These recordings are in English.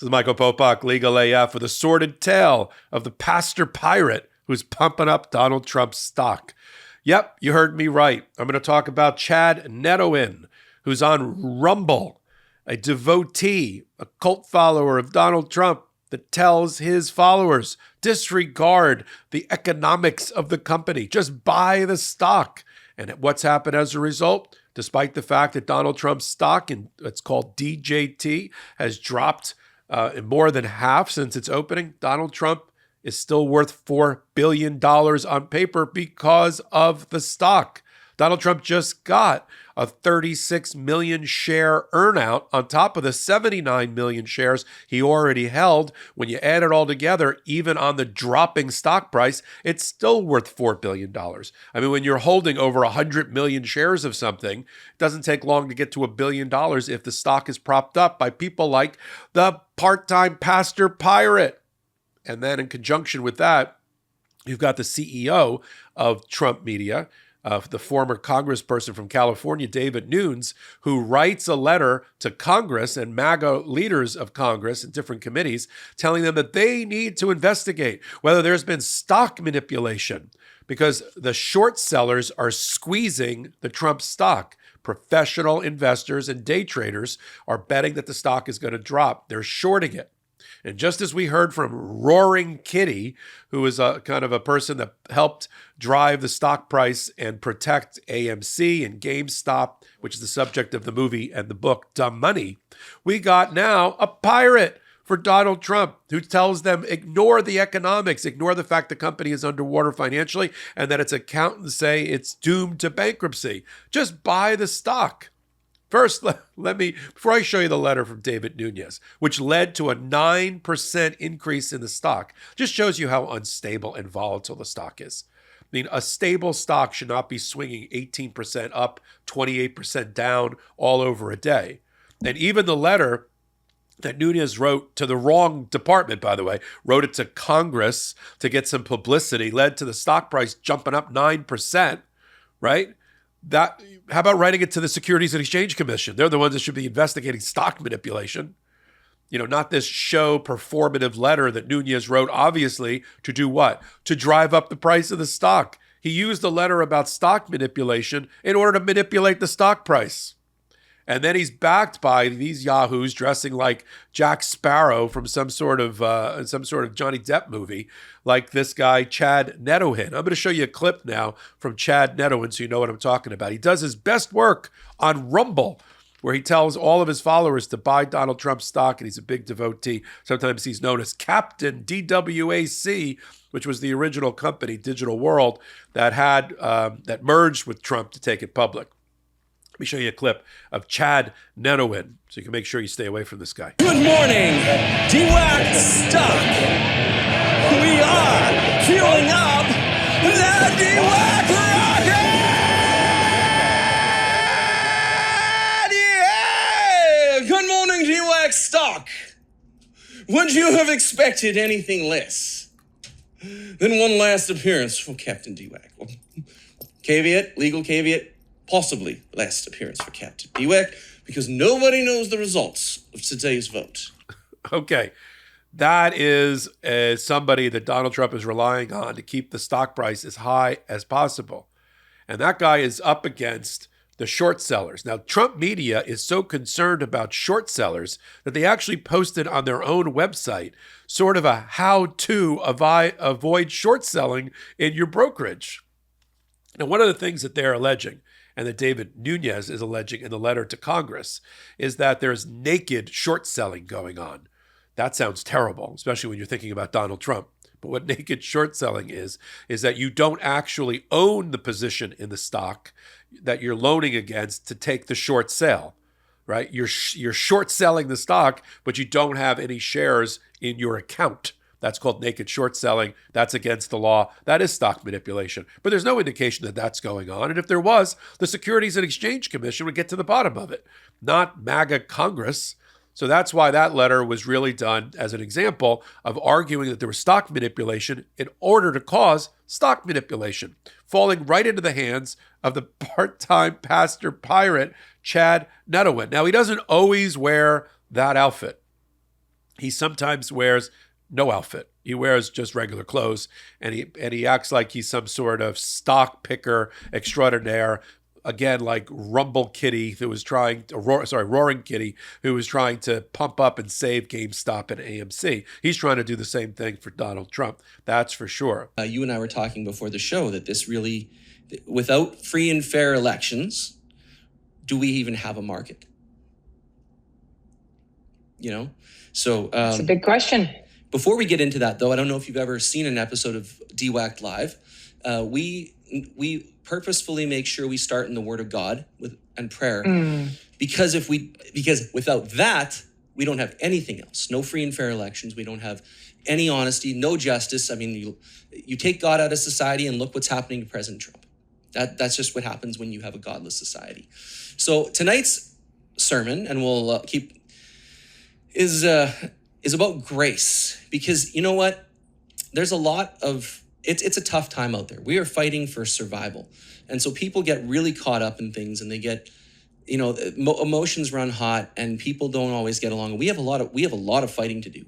This is Michael Popok, Legal AF, with a sordid tale of the pastor pirate who's pumping up Donald Trump's stock. Yep, you heard me right. I'm going to talk about Chad Nedoin, who's on Rumble, a devotee, a cult follower of Donald Trump that tells his followers, disregard the economics of the company, just buy the stock. And what's happened as a result? Despite the fact that Donald Trump's stock, in it's called DJT, has dropped in more than half since its opening, Donald Trump is still worth $4 billion on paper because of the stock. Donald Trump just got a 36 million share earnout on top of the 79 million shares he already held. When you add it all together, even on the dropping stock price, it's still worth $4 billion. I mean, when you're holding over 100 million shares of something, it doesn't take long to get to $1 billion if the stock is propped up by people like the part-time pastor pirate. And then in conjunction with that, you've got the CEO of Trump Media, the former congressperson from California, Devin Nunes, who writes a letter to Congress and MAGA leaders of Congress and different committees telling them that they need to investigate whether there's been stock manipulation because the short sellers are squeezing the Trump stock. Professional investors and day traders are betting that the stock is going to drop. They're shorting it. And just as we heard from Roaring Kitty, who is a kind of a person that helped drive the stock price and protect AMC and GameStop, which is the subject of the movie and the book Dumb Money, we got now a pirate for Donald Trump who tells them ignore the economics, ignore the fact the company is underwater financially and that its accountants say it's doomed to bankruptcy. Just buy the stock. First, let me, before I show you the letter from Devin Nunes, which led to a 9% increase in the stock, just shows you how unstable and volatile the stock is. I mean, a stable stock should not be swinging 18% up, 28% down all over a day. And even the letter that Nunes wrote to the wrong department, by the way, wrote it to Congress to get some publicity, led to the stock price jumping up 9%, right? How about writing it to the Securities and Exchange Commission? They're the ones that should be investigating stock manipulation. You know, not this show performative letter that Nunes wrote, obviously, to do what? To drive up the price of the stock. He used the letter about stock manipulation in order to manipulate the stock price. And then he's backed by these yahoos dressing like Jack Sparrow from some sort of Johnny Depp movie, like this guy, Chad Nedoin. I'm going to show you a clip now from Chad Nedoin so you know what I'm talking about. He does his best work on Rumble, where he tells all of his followers to buy Donald Trump's stock, and he's a big devotee. Sometimes he's known as Captain DWAC, which was the original company, Digital World, that merged with Trump to take it public. Let me show you a clip of Chad Nedoin so you can make sure you stay away from this guy. Good morning, DWAC stock. We are fueling up the DWAC rocket! Yeah! Good morning, DWAC stock. Would you have expected anything less than one last appearance from Captain DWAC? Well, caveat, legal caveat. Possibly last appearance for Captain DWAC, because nobody knows the results of today's vote. Okay, that is somebody that Donald Trump is relying on to keep the stock price as high as possible. And that guy is up against the short sellers. Now, Trump Media is so concerned about short sellers that they actually posted on their own website sort of a how-to avoid short selling in your brokerage. Now, one of the things that they're alleging, and that Devin Nunes is alleging in the letter to Congress, is that there's naked short selling going on. That sounds terrible, especially when you're thinking about Donald Trump. But what naked short selling is that you don't actually own the position in the stock that you're loaning against to take the short sale, right? You're short selling the stock, but you don't have any shares in your account. That's called naked short selling. That's against the law. That is stock manipulation. But there's no indication that that's going on. And if there was, the Securities and Exchange Commission would get to the bottom of it, not MAGA Congress. So that's why that letter was really done as an example of arguing that there was stock manipulation in order to cause stock manipulation, falling right into the hands of the part-time pastor pirate, Chad Nedoin. Now, he doesn't always wear that outfit. He sometimes wears no outfit. He wears just regular clothes, and he acts like he's some sort of stock picker extraordinaire. Again, like Rumble Kitty, who was trying to Roaring Kitty, who was trying to pump up and save GameStop and AMC. He's trying to do the same thing for Donald Trump. That's for sure. You and I were talking before the show that this really, without free and fair elections, do we even have a market? You know, so it's a big question. Before we get into that, though, I don't know if you've ever seen an episode of DWAC Live. We purposefully make sure we start in the Word of God and prayer, because without that, we don't have anything else. No free and fair elections. We don't have any honesty, no justice. I mean, you take God out of society, and look what's happening to President Trump. That's just what happens when you have a godless society. So tonight's sermon, and we'll keep, is about grace, because you know what? There's a lot of, it's a tough time out there. We are fighting for survival. And so people get really caught up in things, and they get, emotions run hot, and people don't always get along. We have a lot of fighting to do.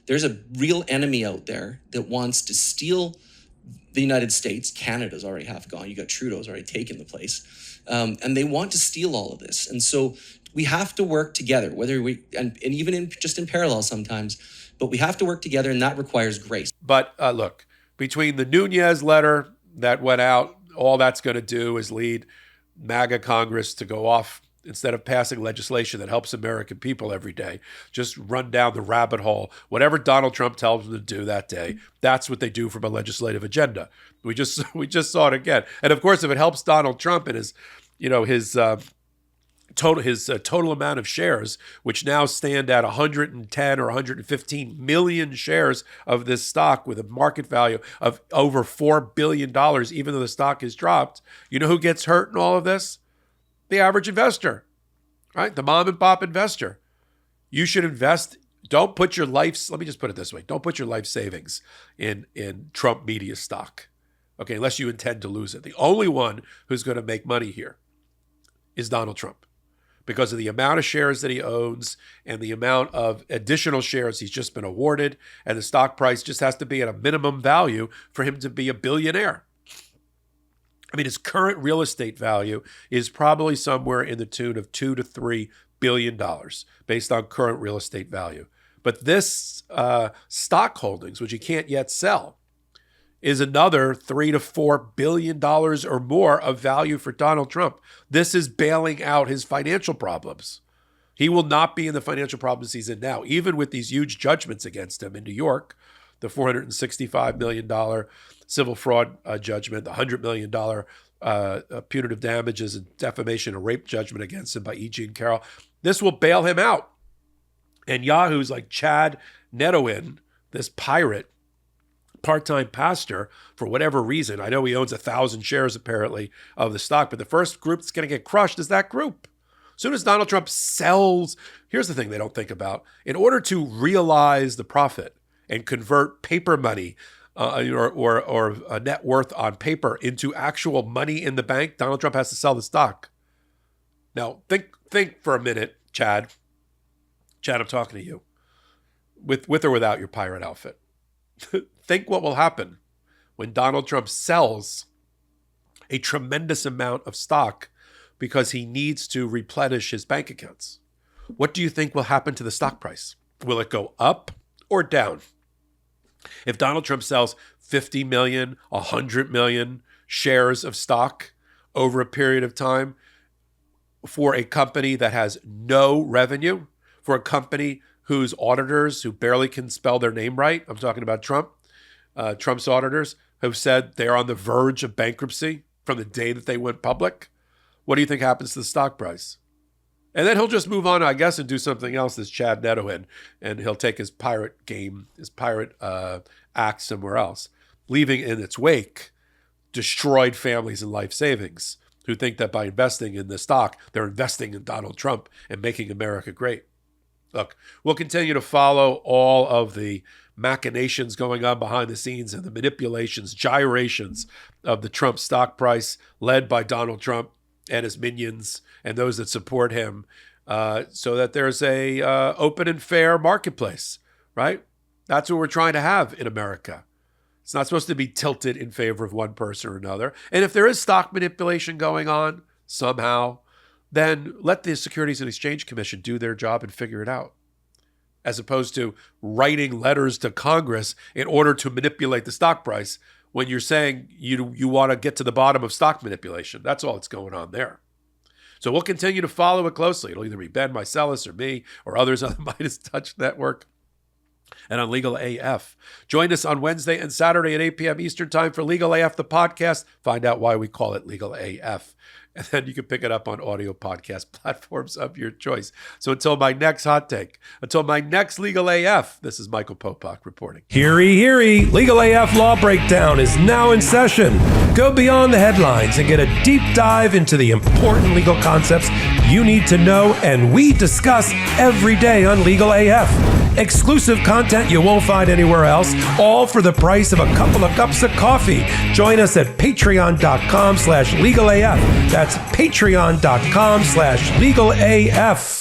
There's a real enemy out there that wants to steal the United States. Canada's already half gone. You got Trudeau's already taken the place. And they want to steal all of this. And so we have to work together, and even just in parallel sometimes, but we have to work together, and that requires grace. But look, between the Nunes letter that went out, all that's going to do is lead MAGA Congress to go off, instead of passing legislation that helps American people every day, just run down the rabbit hole. Whatever Donald Trump tells them to do that day, that's what they do from a legislative agenda. We just saw it again. And of course, if it helps Donald Trump and his total amount of shares, which now stand at 110 or 115 million shares of this stock with a market value of over $4 billion, even though the stock has dropped, you know who gets hurt in all of this? The average investor, right? The mom and pop investor. You should invest. Don't put your life, let me just put it this way. Don't put your life savings in Trump media stock, okay, unless you intend to lose it. The only one who's going to make money here is Donald Trump, because of the amount of shares that he owns and the amount of additional shares he's just been awarded, and the stock price just has to be at a minimum value for him to be a billionaire. I mean, his current real estate value is probably somewhere in the tune of $2 to $3 billion based on current real estate value. But this stock holdings, which he can't yet sell, is another $3 to $4 billion or more of value for Donald Trump. This is bailing out his financial problems. He will not be in the financial problems he's in now, even with these huge judgments against him in New York, the $465 million civil fraud judgment, the $100 million punitive damages and defamation and rape judgment against him by E. Jean Carroll. This will bail him out. And yahoos like Chad Nedowin, this pirate, part-time pastor, for whatever reason, I know he owns 1,000 shares apparently of the stock, but the first group that's going to get crushed is that group. As soon as Donald Trump sells, here's the thing they don't think about. In order to realize the profit and convert paper money or a net worth on paper into actual money in the bank, Donald Trump has to sell the stock. Now, think for a minute, Chad. Chad, I'm talking to you. With or without your pirate outfit. Think what will happen when Donald Trump sells a tremendous amount of stock because he needs to replenish his bank accounts. What do you think will happen to the stock price? Will it go up or down? If Donald Trump sells 50 million, 100 million shares of stock over a period of time for a company that has no revenue, for a company whose auditors, who barely can spell their name right, I'm talking about Trump's auditors, have said they're on the verge of bankruptcy from the day that they went public, what do you think happens to the stock price? And then he'll just move on, I guess, and do something else, this Chad Nedowin, and he'll take his pirate game, his pirate act somewhere else, leaving in its wake destroyed families and life savings who think that by investing in the stock, they're investing in Donald Trump and making America great. Look, we'll continue to follow all of the machinations going on behind the scenes and the manipulations, gyrations of the Trump stock price led by Donald Trump and his minions and those that support him, so that there's a open and fair marketplace right? That's what we're trying to have in America. It's not supposed to be tilted in favor of one person or another. And if there is stock manipulation going on somehow, then let the Securities and Exchange Commission do their job and figure it out, as opposed to writing letters to Congress in order to manipulate the stock price when you're saying you want to get to the bottom of stock manipulation. That's all that's going on there. So we'll continue to follow it closely. It'll either be Ben Meiselas or me or others on the MeidasTouch Network and on Legal AF. Join us on Wednesday and Saturday at 8 p.m. Eastern Time for Legal AF, the podcast. Find out why we call it Legal AF. And then you can pick it up on audio podcast platforms of your choice. So until my next hot take, until my next Legal AF, this is Michael Popok reporting. Heary, heary, Legal AF Law Breakdown is now in session. Go beyond the headlines and get a deep dive into the important legal concepts you need to know and we discuss every day on Legal AF. Exclusive content you won't find anywhere else, all for the price of a couple of cups of coffee. Join us at patreon.com/legalaf. That's patreon.com/legalaf.